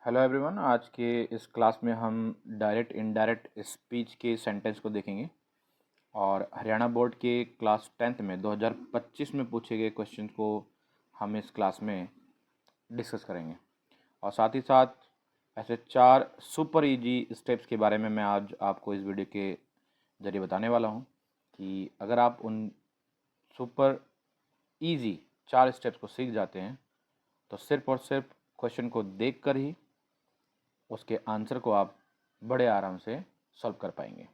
Hello everyone. आज के इस क्लास में हम डायरेक्ट इनडायरेक्ट स्पीच के सेंटेंस को देखेंगे और हरियाणा बोर्ड के क्लास 10th में 2025 में पूछे गए क्वेश्चन को हम इस क्लास में डिस्कस करेंगे। और साथ ही साथ ऐसे 4 सुपर इजी स्टेप्स के बारे में मैं आज आपको इस वीडियो के ज़रिए बताने वाला हूं कि अगर आप उन सुपर इजी 4 स्टेप्स को सीख जाते हैं तो सिर्फ और सिर्फ क्वेश्चन को देखकर ही उसके आंसर को आप बड़े आराम से सॉल्व कर पाएंगे।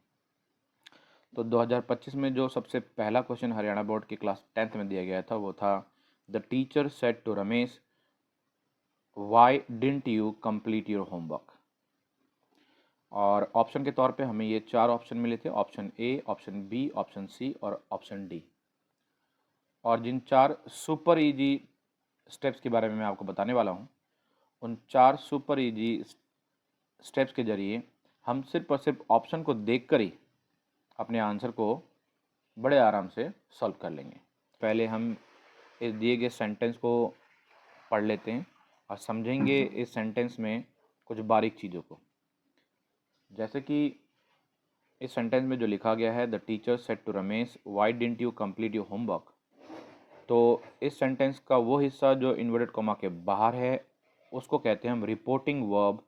तो 2025 में जो सबसे पहला क्वेश्चन हरियाणा बोर्ड की क्लास 10th में दिया गया था वो था the teacher said to Ramesh why didn't you complete your homework. और ऑप्शन के तौर पे हमें ये 4 ऑप्शन मिले थे, option A, option B, option C और ऑप्शन डी। और जिन 4 सुपर इजी स्टेप्स के बारे में मैं आपको बताने वाला हूँ, उन 4 सुपर इजी स्टेप्स के जरिए हम सिर्फ और सिर्फ ऑप्शन को देखकर ही अपने आंसर को बड़े आराम से सॉल्व कर लेंगे। पहले हम इस दिए गए सेंटेंस को पढ़ लेते हैं और समझेंगे इस सेंटेंस में कुछ बारीक चीज़ों को। जैसे कि इस सेंटेंस में जो लिखा गया है the teacher said to Ramesh why didn't you complete your homework, तो इस सेंटेंस का वो हिस्सा जो इन्वर्टेड कॉमा के बाहर है उसको कहते हैं हम रिपोर्टिंग वर्ब,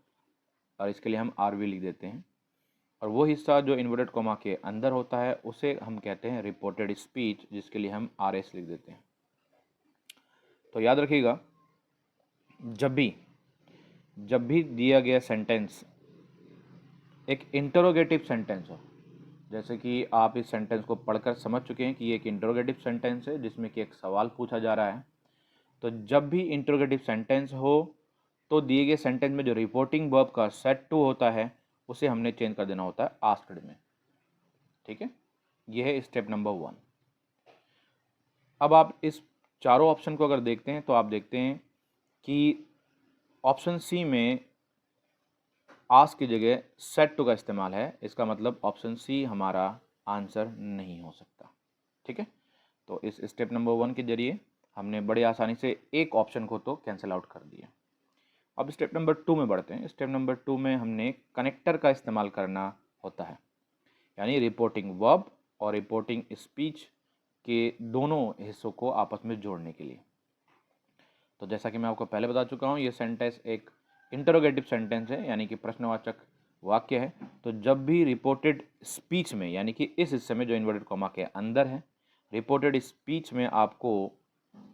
और इसके लिए हम आरवी लिख देते हैं। और वो हिस्सा जो इन्वर्टेड कॉमा के अंदर होता है उसे हम कहते हैं रिपोर्टेड स्पीच, जिसके लिए हम आरएस लिख देते हैं। तो याद रखिएगा, जब भी दिया गया सेंटेंस एक इंटरोगेटिव सेंटेंस हो, जैसे कि आप इस सेंटेंस को पढ़कर समझ चुके हैं कि ये एक इंटरोगेटिव सेंटेंस है जिसमें कि एक सवाल पूछा जा रहा है, तो जब भी इंटरोगेटिव सेंटेंस हो तो दिए गए सेंटेंस में जो रिपोर्टिंग वर्ब का सेट टू होता है उसे हमने चेंज कर देना होता है आस्क्ड में। ठीक है, यह है स्टेप नंबर 1। अब आप इस चारों ऑप्शन को अगर देखते हैं तो आप देखते हैं कि ऑप्शन सी में आस्क की जगह सेट टू का इस्तेमाल है। इसका मतलब ऑप्शन सी हमारा आंसर नहीं हो सकता। ठीक है, तो इस स्टेप नंबर 1 के जरिए हमने बड़े आसानी से एक ऑप्शन को तो कैंसिल आउट कर दिया। अब स्टेप नंबर 2 में बढ़ते हैं। स्टेप नंबर 2 में हमने कनेक्टर का इस्तेमाल करना होता है, यानी रिपोर्टिंग वर्ब और रिपोर्टिंग स्पीच के दोनों हिस्सों को आपस में जोड़ने के लिए। तो जैसा कि मैं आपको पहले बता चुका हूँ, ये सेंटेंस एक इंटरोगेटिव सेंटेंस है, यानी कि प्रश्नवाचक वाक्य है। तो जब भी रिपोर्टेड स्पीच में, यानी कि इस हिस्से में जो इन्वर्टेड कॉमा के अंदर है, रिपोर्टेड स्पीच में आपको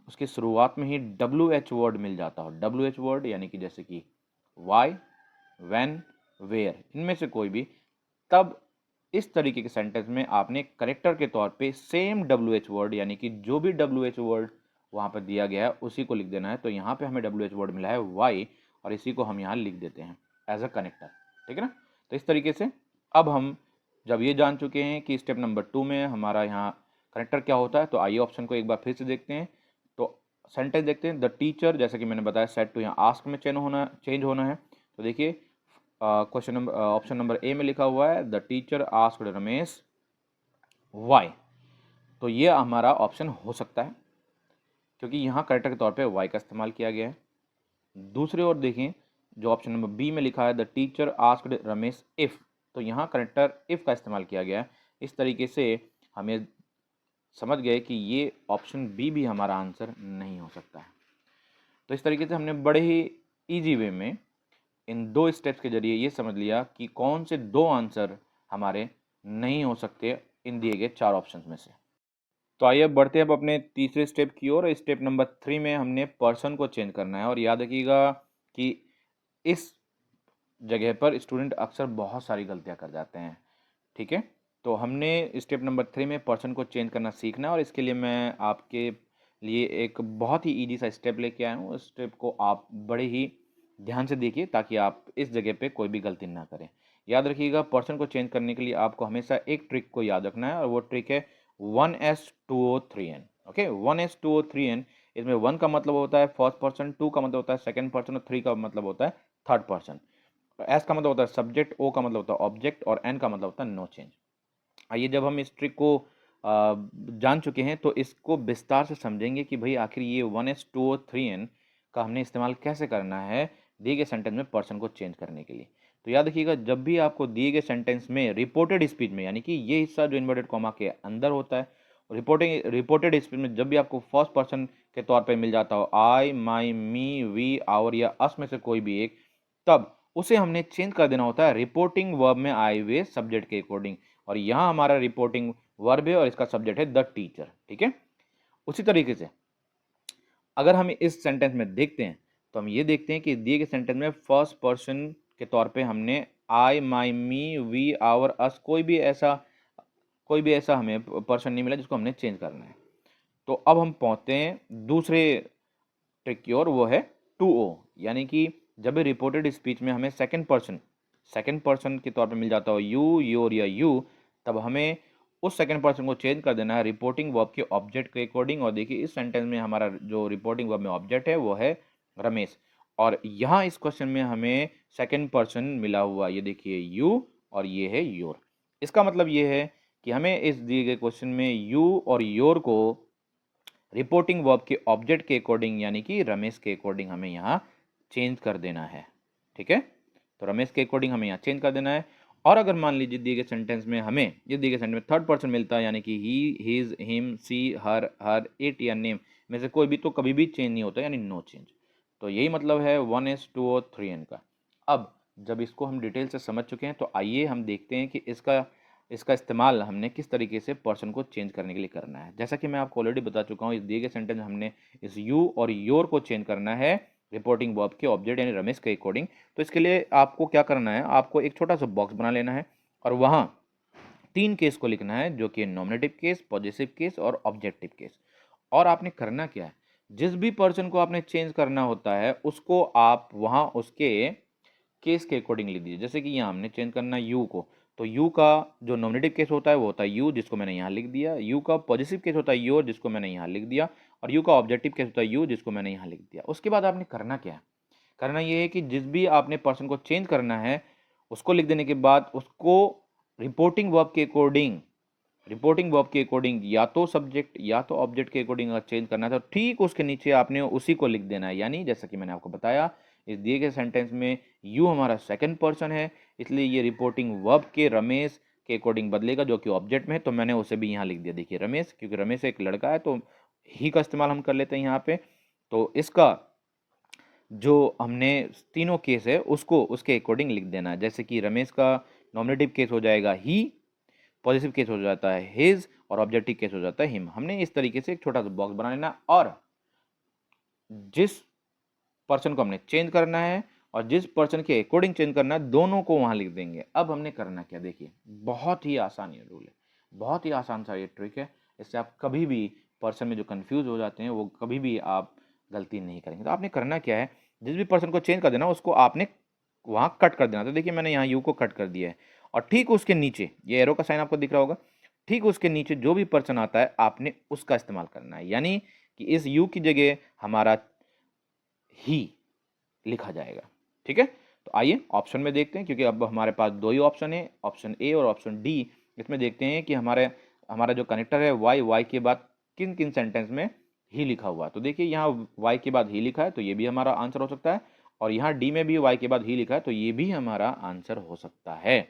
उसकी शुरुआत में ही WH वर्ड मिल जाता हो। WH वर्ड यानी कि जैसे कि वाई, व्हेन, वेयर, इनमें से कोई भी, तब इस तरीके के सेंटेंस में आपने करेक्टर के तौर पे सेम WH वर्ड, यानी कि जो भी WH वर्ड वहाँ पर दिया गया है उसी को लिख देना है। तो यहाँ पे हमें WH वर्ड मिला है वाई, और इसी को हम यहाँ लिख देते हैं एज अ कनेक्टर। ठीक है ना। तो इस तरीके से अब हम जब ये जान चुके हैं कि स्टेप नंबर 2 में हमारा यहाँ कनेक्टर क्या होता है, तो आइए ऑप्शन को एक बार फिर से देखते हैं। तो सेंटेंस देखते हैं, द टीचर, जैसे कि मैंने बताया सेट टू यहाँ आस्क में चेंज होना है। तो देखिए question number option number A में लिखा हुआ है the teacher asked Ramesh why, तो ये हमारा ऑप्शन हो सकता है क्योंकि यहाँ करेक्टर के तौर पे वाई का इस्तेमाल किया गया है। दूसरी ओर देखें, जो ऑप्शन नंबर बी में लिखा है the teacher asked Ramesh if, तो यहाँ करेक्टर इफ़ का इस्तेमाल किया गया है। इस तरीके से हमें समझ गए कि ये ऑप्शन बी भी हमारा आंसर नहीं हो सकता है। तो इस तरीके से हमने बड़े ही ईजी वे में इन 2 स्टेप्स के जरिए ये समझ लिया कि कौन से 2 आंसर हमारे नहीं हो सकते इन दिए गए 4 ऑप्शंस में से। तो आइए अब बढ़ते हैं अब अपने तीसरे स्टेप की ओर। स्टेप नंबर 3 में हमने पर्सन को चेंज करना है। और याद रखिएगा कि इस जगह पर स्टूडेंट अक्सर बहुत सारी गलतियां कर जाते हैं। ठीक है, तो हमने स्टेप नंबर 3 में पर्सन को चेंज करना सीखना है, और इसके लिए मैं आपके लिए एक बहुत ही ईजी सा स्टेप लेके आया हूँ। उस स्टेप को आप बड़े ही ध्यान से देखिए ताकि आप इस जगह पे कोई भी गलती ना करें। याद रखिएगा, पर्सन को चेंज करने के लिए आपको हमेशा एक ट्रिक को याद रखना है, और वो ट्रिक है 1s2o3n। ओके, 1s2o3n, इसमें 1 का मतलब होता है फर्स्ट पर्सन, 2 का मतलब होता है सेकंड पर्सन, और 3 का मतलब होता है थर्ड पर्सन। एस का मतलब होता है सब्जेक्ट, ओ का मतलब होता है ऑब्जेक्ट, और एन का मतलब होता है नो चेंज। आइए जब हम इस ट्रिक को जान चुके हैं तो इसको विस्तार से समझेंगे कि भाई आखिर ये 1s2o3n का हमने इस्तेमाल कैसे करना है दिए गए सेंटेंस में पर्सन को चेंज करने के लिए। तो याद रखिएगा, जब भी आपको दिए गए सेंटेंस में रिपोर्टेड स्पीच में, यानी कि ये हिस्सा जो इन्वर्टेड कॉमा के अंदर होता है, रिपोर्टेड स्पीच में जब भी आपको फर्स्ट पर्सन के तौर पे मिल जाता हो, आई, माई, मी, वी, आवर या अस में से कोई भी एक, तब उसे हमने चेंज कर देना होता है रिपोर्टिंग वर्ब में आए हुए सब्जेक्ट के अकॉर्डिंग। और यहाँ हमारा रिपोर्टिंग वर्ब है और इसका सब्जेक्ट है द टीचर। ठीक है, उसी तरीके से अगर हम इस सेंटेंस में देखते हैं तो हम ये देखते हैं कि दिए गए सेंटेंस में फर्स्ट पर्सन के तौर पे हमने आई, माई, मी, वी, आवर, अस कोई भी ऐसा हमें पर्सन नहीं मिला जिसको हमने चेंज करना है। तो अब हम पहुंचते हैं दूसरे ट्रिक की ओर, वो है टू ओ, यानी कि जब भी रिपोर्टेड स्पीच में हमें सेकंड पर्सन के तौर पे मिल जाता हो यू, योर या यू, तब हमें उस सेकंड पर्सन को चेंज कर देना है रिपोर्टिंग वर्ब के ऑब्जेक्ट के अकॉर्डिंग। और देखिए इस सेंटेंस में हमारा जो रिपोर्टिंग वर्ब में ऑब्जेक्ट है वो है रमेश, और यहाँ इस क्वेश्चन में हमें सेकंड पर्सन मिला हुआ, ये देखिए यू और ये है योर। इसका मतलब ये है कि हमें इस दिए गए क्वेश्चन में यू और योर को रिपोर्टिंग वर्ब के ऑब्जेक्ट के अकॉर्डिंग, यानी कि रमेश के अकॉर्डिंग हमें यहाँ चेंज कर देना है। ठीक है, तो रमेश के अकॉर्डिंग हमें यहाँ चेंज कर देना है। और अगर मान लीजिए दिए गए सेंटेंस में हमें ये दिए गए सेंटेंस में थर्ड पर्सन मिलता है, यानी कि he, his, him, she, her, it या नेम में से कोई भी, तो कभी भी चेंज नहीं होता, यानी नो चेंज। तो यही मतलब है 1s, 2 और 3n का। अब जब इसको हम डिटेल से समझ चुके हैं तो आइए हम देखते हैं कि इसका इस्तेमाल हमने किस तरीके से पर्सन को चेंज करने के लिए करना है। जैसा कि मैं आपको ऑलरेडी बता चुका हूँ, इस दिए गए सेंटेंस में हमने इस यू और योर को चेंज करना है रिपोर्टिंग वर्ब के ऑब्जेक्ट यानी रमेश के अकॉर्डिंग। तो इसके लिए आपको क्या करना है, आपको एक छोटा सा बॉक्स बना लेना है और वहाँ 3 केस को लिखना है, जो कि नॉमिनेटिव केस, पॉजिटिव केस और ऑब्जेक्टिव केस। और आपने करना क्या है, जिस भी पर्सन को आपने चेंज करना होता है उसको आप वहाँ उसके केस के अकॉर्डिंग लिख दीजिए। जैसे कि यहाँ हमने चेंज करना है यू को, तो यू का जो नॉमिनेटिव केस होता है वो होता है यू, जिसको मैंने यहाँ लिख दिया। यू का पॉजिटिव केस होता है योर, जिसको मैंने यहाँ लिख दिया। और यू का ऑब्जेक्टिव केस होता है यू, जिसको मैंने यहाँ लिख दिया। उसके बाद आपने करना क्या है, करना ये है कि जिस भी आपने पर्सन को चेंज करना है उसको लिख देने के बाद उसको रिपोर्टिंग वर्ब के अकॉर्डिंग या तो सब्जेक्ट या तो ऑब्जेक्ट के अकॉर्डिंग अगर चेंज करना है तो ठीक उसके नीचे आपने उसी को लिख देना है। यानी जैसा कि मैंने आपको बताया, इस दिए गए सेंटेंस में यू हमारा सेकंड पर्सन है, इसलिए ये रिपोर्टिंग वर्ब के रमेश के अकॉर्डिंग बदलेगा जो कि ऑब्जेक्ट में है, तो मैंने उसे भी यहाँ लिख दिया। देखिए रमेश, क्योंकि रमेश एक लड़का है तो ही का इस्तेमाल हम कर लेते हैं यहाँ पे। तो इसका जो हमने तीनों केस है उसको उसके अकॉर्डिंग लिख देना है। जैसे कि रमेश का नॉमिनेटिव केस हो जाएगा ही, पॉजिटिव केस हो जाता है हिज और ऑब्जेक्टिव केस हो जाता है हिम। हमने इस तरीके से एक छोटा सा बॉक्स बना लेना और जिस पर्सन को हमने चेंज करना है और जिस पर्सन के अकॉर्डिंग चेंज करना है दोनों को वहां लिख देंगे। अब हमने करना क्या, देखिए बहुत ही आसान ये रूल है, बहुत ही आसान सा ये ट्रिक है। इससे आप कभी भी पर्सन में जो कंफ्यूज हो जाते हैं वो कभी भी आप गलती नहीं करेंगे। तो आपने करना क्या है, जिस भी पर्सन को चेंज कर देना उसको आपने वहाँ कट कर देना। तो देखिए मैंने यहाँ यू को कट कर दिया है और ठीक उसके नीचे ये एरो का साइन आपको दिख रहा होगा, ठीक उसके नीचे जो भी पर्सन आता है आपने उसका इस्तेमाल करना है। यानी कि इस यू की जगह हमारा ही लिखा जाएगा। ठीक है, तो आइए ऑप्शन में देखते हैं, क्योंकि अब हमारे पास दो ही ऑप्शन है, ऑप्शन ए और ऑप्शन डी। इसमें देखते हैं कि हमारा जो कनेक्टर है वाई के बाद किन किन सेंटेंस में ही लिखा हुआ है। तो देखिए यहाँ वाई के बाद ही लिखा है तो ये भी हमारा आंसर हो सकता है, और यहाँ डी में भी वाई के बाद ही लिखा है तो ये भी हमारा आंसर हो सकता है।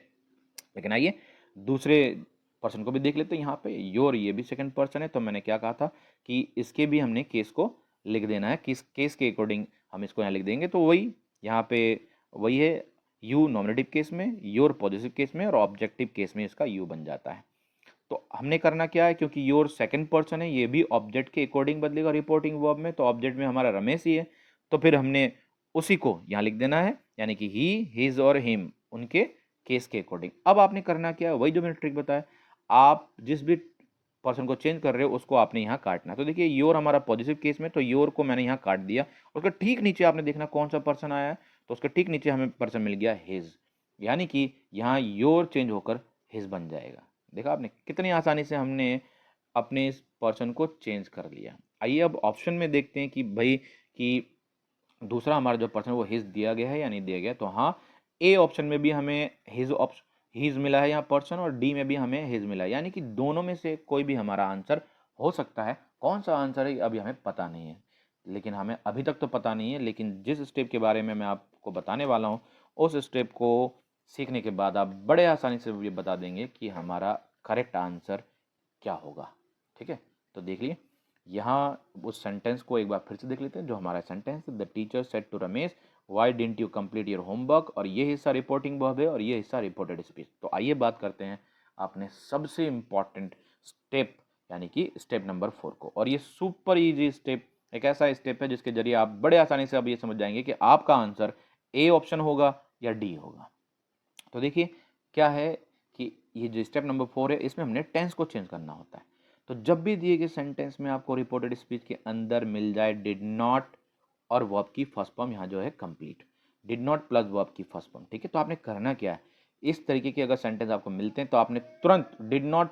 लेकिन आइए दूसरे पर्सन को भी देख लेते हैं। यहाँ पे योर, ये भी सेकंड पर्सन है, तो मैंने क्या कहा था कि इसके भी हमने केस को लिख देना है, किस केस के अकॉर्डिंग हम इसको यहाँ लिख देंगे। तो वही यहाँ पे वही है, यू नॉमिनेटिव केस में, योर पॉजिटिव केस में और ऑब्जेक्टिव केस में इसका यू बन जाता है। तो हमने करना क्या है, क्योंकि योर सेकंड पर्सन है ये भी ऑब्जेक्ट के अकॉर्डिंग बदलेगा रिपोर्टिंग वर्ब में, तो ऑब्जेक्ट में हमारा रमेश ही है, तो फिर हमने उसी को यहाँ लिख देना है, यानी कि ही, हिज और हिम उनके केस के अकॉर्डिंग। अब आपने करना क्या है, वही जो मैंने ट्रिक बताया, आप जिस भी पर्सन को चेंज कर रहे हो उसको आपने यहाँ काटना है। तो देखिए योर हमारा पॉजिटिव केस में, तो योर को मैंने यहाँ काट दिया, उसका ठीक नीचे आपने देखना कौन सा पर्सन आया है, तो उसके ठीक नीचे हमें पर्सन मिल गया हिज, यानी कि यहाँ योर चेंज होकर हिज बन जाएगा। देखा आपने कितनी आसानी से हमने अपने इस पर्सन को चेंज कर लिया। आइए अब ऑप्शन में देखते हैं कि भाई कि दूसरा हमारा जो पर्सन वो हिज दिया गया है या नहीं दिया गया। तो हाँ, ए ऑप्शन में भी हमें हिज मिला है यहाँ पर्सन, और डी में भी हमें हिज मिला है, यानी कि दोनों में से कोई भी हमारा आंसर हो सकता है। कौन सा आंसर है अभी हमें पता नहीं है। लेकिन हमें अभी तक तो पता नहीं है। लेकिन जिस स्टेप के बारे में मैं आपको बताने वाला हूँ, उस स्टेप को सीखने के बाद आप बड़े आसानी से ये बता देंगे कि हमारा करेक्ट आंसर क्या होगा। ठीक है, तो देख लिए यहाँ उस सेंटेंस को एक बार फिर से देख लेते हैं। जो हमारा सेंटेंस है, the teacher said to Ramesh why didn't you complete your homework, और ये हिस्सा रिपोर्टिंग वर्ब है और ये हिस्सा रिपोर्टेड स्पीच। तो आइए बात करते हैं आपने सबसे इम्पॉर्टेंट स्टेप यानी कि स्टेप नंबर 4 को। और ये सुपर इजी स्टेप, एक ऐसा स्टेप है जिसके जरिए आप बड़े आसानी से अब ये समझ जाएंगे कि आपका आंसर ए ऑप्शन होगा या डी होगा। तो देखिए क्या है कि ये जो स्टेप नंबर 4 है, इसमें हमने टेंस को चेंज करना होता है। तो जब भी दिए गए सेंटेंस में आपको रिपोर्टेड स्पीच के अंदर मिल जाए डिड नॉट और वर्ब की फर्स्ट फॉर्म, यहाँ जो है complete, did not plus verb की फर्स्ट फॉर्म, ठीक है, तो आपने करना क्या है, इस तरीके के अगर सेंटेंस आपको मिलते हैं तो आपने तुरंत डिड नॉट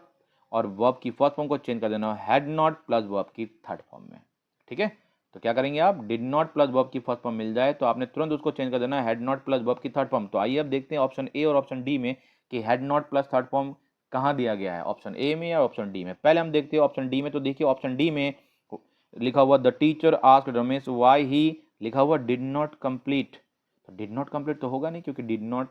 और वर्ब की फर्स्ट फॉर्म को चेंज कर देना हैड नॉट प्लस वर्ब की थर्ड फॉर्म में। ठीक है, तो क्या करेंगे आप, डिड नॉट प्लस वर्ब की फर्स्ट फॉर्म मिल जाए तो आपने तुरंत उसको चेंज कर देना हैड नॉट प्लस वर्ब की थर्ड फॉर्म। तो आइए अब देखते हैं ऑप्शन ए और ऑप्शन डी में कि had not plus third form कहाँ दिया गया है, ऑप्शन ए में या ऑप्शन डी में। पहले हम देखते हैं ऑप्शन डी में। तो देखिए ऑप्शन डी में लिखा हुआ the teacher asked Ramesh why he, लिखा हुआ डिड नॉट कंप्लीट। तो डिड नॉट कंप्लीट तो होगा नहीं, क्योंकि डिड नॉट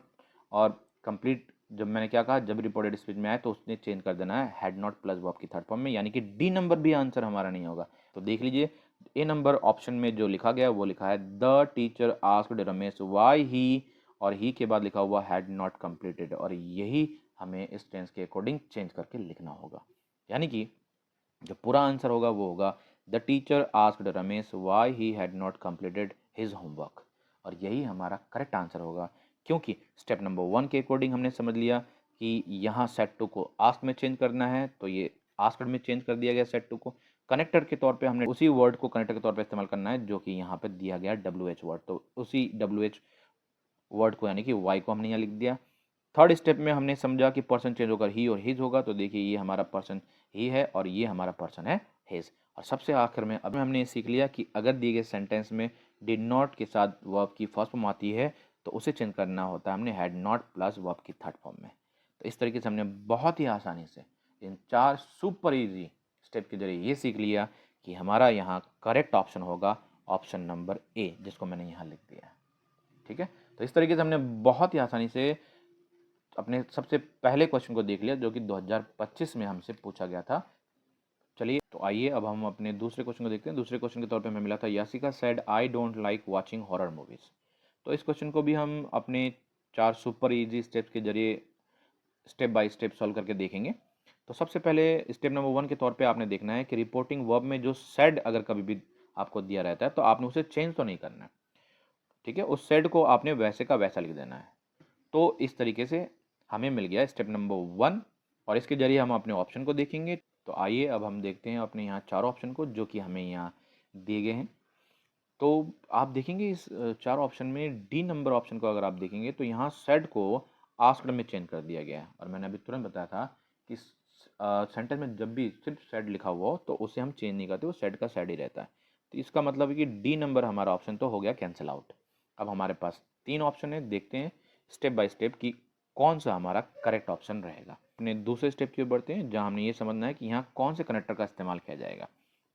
और कंप्लीट जब मैंने क्या कहा, जब रिपोर्टेड स्पीच में आए तो उसने चेंज कर देना है हैड नॉट प्लस वर्ब की थर्ड फॉर्म में, यानी कि डी नंबर भी आंसर हमारा नहीं होगा। तो देख लीजिए ए नंबर ऑप्शन में जो लिखा गया वो लिखा है the teacher asked Ramesh why he, और ही के बाद लिखा हुआ हैड नॉट कंप्लीटेड, और यही हमें इस टेंस के अकॉर्डिंग चेंज करके लिखना होगा। यानी कि जो पूरा आंसर होगा वो होगा the teacher asked Ramesh why he had not completed his homework, और यही हमारा करेक्ट आंसर होगा। क्योंकि स्टेप नंबर 1 के अकॉर्डिंग हमने समझ लिया कि यहाँ सेट टू को आस्क में चेंज करना है, तो ये आस्क्ड में चेंज कर दिया गया सेट टू को। कनेक्टर के तौर पे हमने उसी वर्ड को कनेक्टर के तौर पे इस्तेमाल करना है जो कि यहाँ पे दिया गया WH वर्ड, तो उसी WH वर्ड को यानी कि वाई को हमने यहाँ लिख दिया। थर्ड स्टेप में हमने समझा कि पर्सन चेंज होकर ही और हिज होगा, तो देखिए ये हमारा पर्सन ही है और ये हमारा पर्सन है हिज। और सबसे आखिर में अब हमने सीख लिया कि अगर दिए गए सेंटेंस में डिड नॉट के साथ वर्ब की फर्स्ट फॉर्म आती है तो उसे चेंज करना होता है हमने हैड नॉट प्लस वर्ब की थर्ड फॉर्म में। तो इस तरीके से हमने बहुत ही आसानी से इन 4 सुपर इजी स्टेप के जरिए ये सीख लिया कि हमारा यहाँ करेक्ट ऑप्शन होगा ऑप्शन नंबर ए, जिसको मैंने यहाँ लिख दिया है। ठीक है, तो इस तरीके से हमने बहुत ही आसानी से अपने सबसे पहले क्वेश्चन को देख लिया जो कि 2025 में हमसे पूछा गया था। चलिए तो आइए अब हम अपने दूसरे क्वेश्चन को देखते हैं। दूसरे क्वेश्चन के तौर पे हमें मिला था Yasika said I don't like watching horror movies. तो इस क्वेश्चन को भी हम अपने 4 सुपर इजी स्टेप्स के जरिए स्टेप बाय स्टेप सॉल्व करके देखेंगे। तो सबसे पहले स्टेप नंबर 1 के तौर पे आपने देखना है कि रिपोर्टिंग वर्ब में जो सेड अगर कभी भी आपको दिया रहता है तो आपने उसे चेंज तो नहीं करना है। ठीक है, उस सेड को आपने वैसे का वैसा लिख देना है। तो इस तरीके से हमें मिल गया स्टेप नंबर 1, और इसके जरिए हम अपने ऑप्शन को देखेंगे। तो आइए अब हम देखते हैं अपने यहाँ 4 ऑप्शन को जो कि हमें यहाँ दिए गए हैं। तो आप देखेंगे इस 4 ऑप्शन में डी नंबर ऑप्शन को अगर आप देखेंगे तो यहाँ सेड को आस्क्ड में चेंज कर दिया गया है, और मैंने अभी तुरंत बताया था कि सेंटेंस में जब भी सिर्फ सेड लिखा हुआ हो तो उसे हम चेंज नहीं करते, वो सेड का सेड ही रहता है। तो इसका मतलब है कि डी नंबर हमारा ऑप्शन तो हो गया कैंसिल आउट। अब हमारे पास 3 ऑप्शन है, देखते हैं स्टेप बाय स्टेप कि कौन सा हमारा करेक्ट ऑप्शन रहेगा। अपने दूसरे स्टेप की ओर बढ़ते हैं जहाँ हमने ये समझना है कि यहाँ कौन से कनेक्टर का इस्तेमाल किया जाएगा।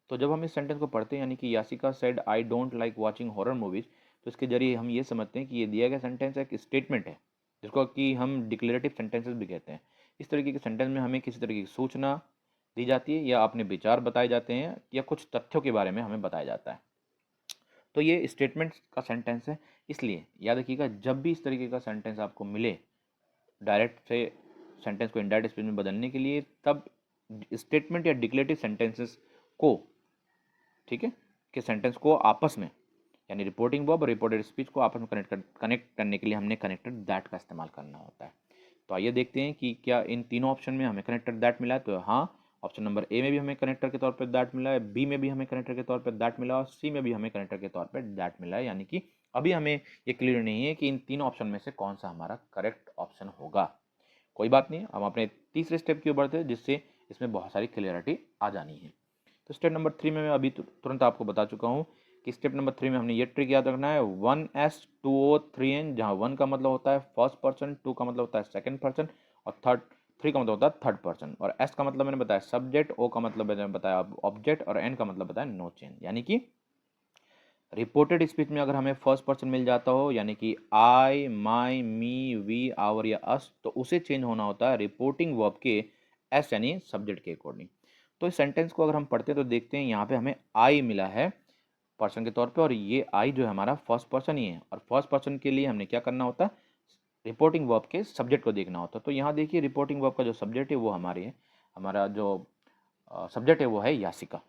तो जब हम इस सेंटेंस को पढ़ते हैं यानी कि Yasika said I don't like watching horror movies, तो इसके जरिए हम ये समझते हैं कि ये दिया गया सेंटेंस एक स्टेटमेंट है जिसको कि हम डिक्लेरेटिव सेंटेंसेस भी कहते हैं। इस तरीके के सेंटेंस में हमें किसी तरीके की सूचना दी जाती है या अपने विचार बताए जाते हैं या कुछ तथ्यों के बारे में हमें बताया जाता है। तो ये स्टेटमेंट का सेंटेंस है, इसलिए याद रखिएगा जब भी इस तरीके का सेंटेंस आपको मिले डायरेक्ट से सेंटेंस को इनडायरेक्ट स्पीच में बदलने के लिए, तब स्टेटमेंट या डिक्लेरेटिव सेंटेंसेस को, ठीक है, कि सेंटेंस को आपस में यानी रिपोर्टिंग वर्ब और रिपोर्टेड स्पीच को आपस में कनेक्ट करने के लिए हमने कनेक्टेड दैट का इस्तेमाल करना होता है। तो आइए देखते हैं कि क्या इन तीनों ऑप्शन में हमें कनेक्टेड दैट मिला है। तो हाँ, ऑप्शन नंबर ए में भी हमें कनेक्टर के तौर पर दैट मिला है, बी में भी हमें कनेक्टर के तौर पर दैट मिला और सी में भी हमें कनेक्टर के तौर पर दैट मिला है। यानी कि अभी हमें ये क्लियर नहीं है कि इन तीनों ऑप्शन में से कौन सा हमारा करेक्ट ऑप्शन होगा। कोई बात नहीं, हम अपने तीसरे स्टेप की ओर बढ़ते हैं जिससे इसमें बहुत सारी क्लियरिटी आ जानी है। तो स्टेप नंबर 3 में मैं अभी तुरंत आपको बता चुका हूँ कि स्टेप नंबर 3 में हमने ये ट्रिक याद रखना है 1S 2O 3N, जहाँ 1 का मतलब होता है फर्स्ट पर्सन, 2 का मतलब होता है सेकंड पर्सन और 3 का मतलब होता है थर्ड पर्सन, और S का मतलब मैंने बताया सब्जेक्ट, O का मतलब मैंने बताया ऑब्जेक्ट और N का मतलब बताया नो चेंज। यानी कि रिपोर्टेड स्पीच में अगर हमें फर्स्ट पर्सन मिल जाता हो, यानी कि आई, माई, मी, वी, आवर या अस, तो उसे चेंज होना होता है रिपोर्टिंग वर्ब के एस यानी सब्जेक्ट के अकॉर्डिंग। तो इस सेंटेंस को अगर हम पढ़ते हैं तो देखते हैं यहाँ पे हमें आई मिला है पर्सन के तौर पे, और ये आई जो है हमारा फर्स्ट पर्सन ही है, और फर्स्ट पर्सन के लिए हमने क्या करना होता है, रिपोर्टिंग वर्ब के सब्जेक्ट को देखना होता है। तो यहाँ देखिए रिपोर्टिंग वर्ब का जो सब्जेक्ट है वो हमारी है, हमारा जो सब्जेक्ट है वो है यासिका।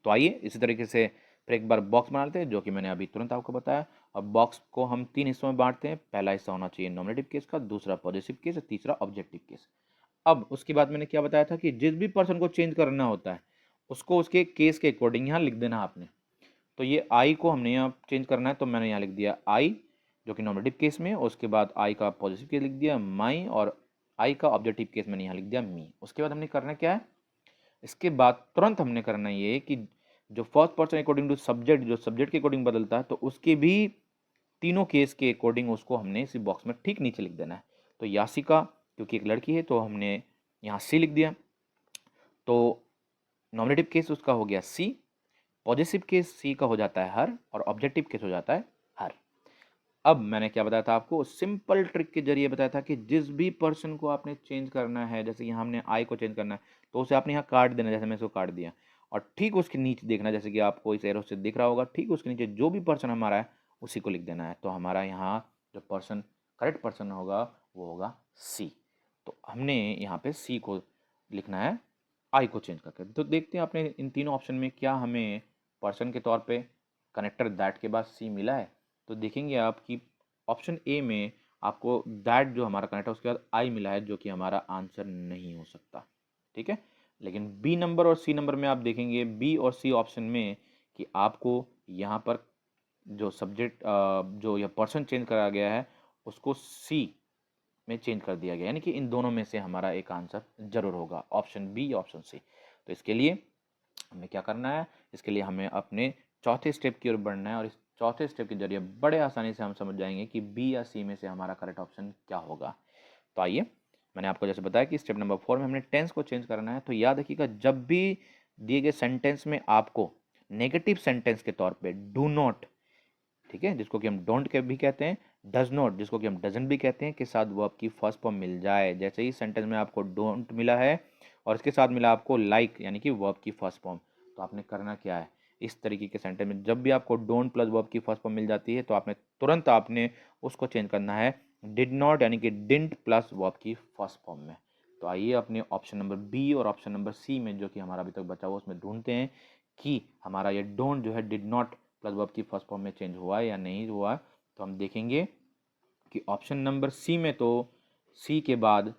तो आइए इसी तरीके से फिर एक बार बॉक्स बना लेते हैं, जो कि मैंने अभी तुरंत आपको बताया। और बॉक्स को हम 3 हिस्सों में बांटते हैं। पहला हिस्सा होना चाहिए नॉमिनेटिव केस का, दूसरा पॉजिटिव केस और तीसरा ऑब्जेक्टिव केस। अब उसके बाद मैंने क्या बताया था कि जिस भी पर्सन को चेंज करना होता है उसको उसके केस के अकॉर्डिंग यहाँ लिख देना आपने। तो ये आई को हमने यहाँ चेंज करना है, तो मैंने यहाँ लिख दिया आई जो कि नॉमिनेटिव केस में, उसके बाद आई का पॉजिटिव केस लिख दिया माई, और आई का ऑब्जेक्टिव केस मैंने यहाँ लिख दिया मी। उसके बाद हमने करना क्या है, इसके बाद तुरंत हमने करना ये है कि जो first person according to subject, जो सब्जेक्ट के अकॉर्डिंग बदलता है, तो उसके भी तीनों केस के अकॉर्डिंग उसको हमने इसी बॉक्स में ठीक नीचे लिख देना है। तो यासिका क्योंकि एक लड़की है तो हमने यहाँ सी लिख दिया। तो नॉमिनेटिव केस उसका हो गया सी, पॉजिटिव केस सी का हो जाता है हर, और ऑब्जेक्टिव केस हो जाता है हर। अब मैंने क्या बताया था आपको, सिंपल ट्रिक के जरिए बताया था कि जिस भी पर्सन को आपने चेंज करना है, जैसे कि हमने आई को चेंज करना है तो उसे आपने यहाँ काट देना, जैसे मैं इसको काट दिया, और ठीक उसके नीचे देखना, जैसे कि आपको इस एरो से दिख रहा होगा, ठीक उसके नीचे जो भी पर्सन हमारा है उसी को लिख देना है। तो हमारा यहाँ जो पर्सन करेक्ट पर्सन होगा वो होगा सी। तो हमने यहाँ पे सी को लिखना है आई को चेंज करके। तो देखते हैं आपने इन तीनों ऑप्शन में क्या हमें पर्सन के तौर पे कनेक्टर दैट के बाद सी मिला है। तो देखेंगे आप कि ऑप्शन ए में आपको दैट जो हमारा कनेक्ट है उसके बाद आई मिला है, जो कि हमारा आंसर नहीं हो सकता। ठीक है, लेकिन बी नंबर और सी नंबर में आप देखेंगे बी और सी ऑप्शन में कि आपको यहाँ पर जो सब्जेक्ट जो यह पर्सन चेंज करा गया है उसको सी में चेंज कर दिया गया, यानी कि इन दोनों में से हमारा एक आंसर जरूर होगा, ऑप्शन बी या ऑप्शन सी। तो इसके लिए हमें क्या करना है, इसके लिए हमें अपने चौथे स्टेप की ओर बढ़ना है, और इस चौथे स्टेप के जरिए बड़े आसानी से हम समझ जाएंगे कि बी या सी में से हमारा करेक्ट ऑप्शन क्या होगा। तो आइए, मैंने आपको जैसे बताया कि स्टेप नंबर 4 में हमने टेंस को चेंज करना है। तो याद रखिएगा, जब भी दिए गए सेंटेंस में आपको नेगेटिव सेंटेंस के तौर पे डू नॉट, ठीक है, जिसको कि हम डोंट के भी कहते हैं, डज नॉट जिसको कि हम डजंट भी कहते हैं, के साथ वर्ब की फर्स्ट फॉर्म मिल जाए, जैसे ही सेंटेंस में आपको डोंट मिला है और इसके साथ मिला आपको लाइक यानी कि वर्ब की फर्स्ट फॉर्म, तो आपने करना क्या है, इस तरीके के सेंटेंस में जब भी आपको डोंट प्लस वर्ब की फर्स्ट फॉर्म मिल जाती है तो आपने तुरंत आपने उसको चेंज करना है डिड नॉट यानी कि डिंट प्लस वर्ब की फर्स्ट फॉर्म में। तो आइए अपने ऑप्शन नंबर बी और ऑप्शन नंबर सी में जो कि हमारा अभी तक बचा हुआ उसमें ढूंढते हैं कि हमारा ये डोंट जो है डिड नॉट प्लस वर्ब की फर्स्ट फॉर्म में चेंज हुआ है या नहीं हुआ। तो हम देखेंगे कि ऑप्शन नंबर सी में तो सी के बाद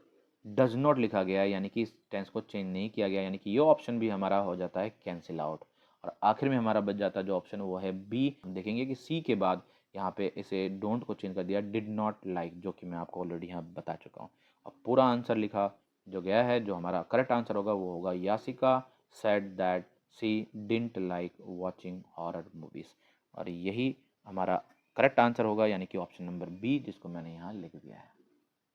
डज नॉट लिखा गया है, यानी कि इस टेंस को चेंज नहीं किया गया, यानी कि ये ऑप्शन भी हमारा हो जाता है कैंसिल आउट। और आखिर में हमारा बच जाता है जो ऑप्शन वो है बी। हम देखेंगे कि सी के बाद यहाँ पे इसे डोंट को चेंज कर दिया डिड नॉट लाइक, जो कि मैं आपको ऑलरेडी यहाँ बता चुका हूँ। अब पूरा आंसर लिखा जो गया है, जो हमारा करेक्ट आंसर होगा वो होगा Yasika said that she didn't like watching horror movies, और यही हमारा करेक्ट आंसर होगा, यानी कि ऑप्शन नंबर बी, जिसको मैंने यहाँ लिख दिया है।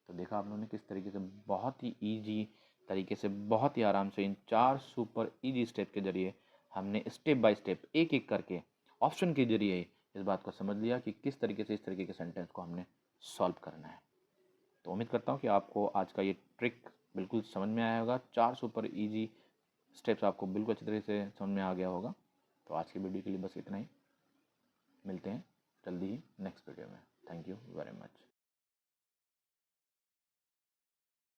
तो देखा आप लोगों ने किस तरीके से बहुत ही ईजी तरीके से, बहुत ही आराम से इन 4 सुपर ईजी स्टेप के जरिए हमने स्टेप बाय स्टेप एक एक करके ऑप्शन के जरिए इस बात को समझ लिया कि किस तरीके से इस तरीके के सेंटेंस को हमने सॉल्व करना है। तो उम्मीद करता हूँ कि आपको आज का ये ट्रिक बिल्कुल समझ में आया होगा, 4 सुपर ईजी स्टेप्स आपको बिल्कुल अच्छी तरीके से समझ में आ गया होगा। तो आज की वीडियो के लिए बस इतना ही, मिलते हैं जल्दी ही नेक्स्ट वीडियो में।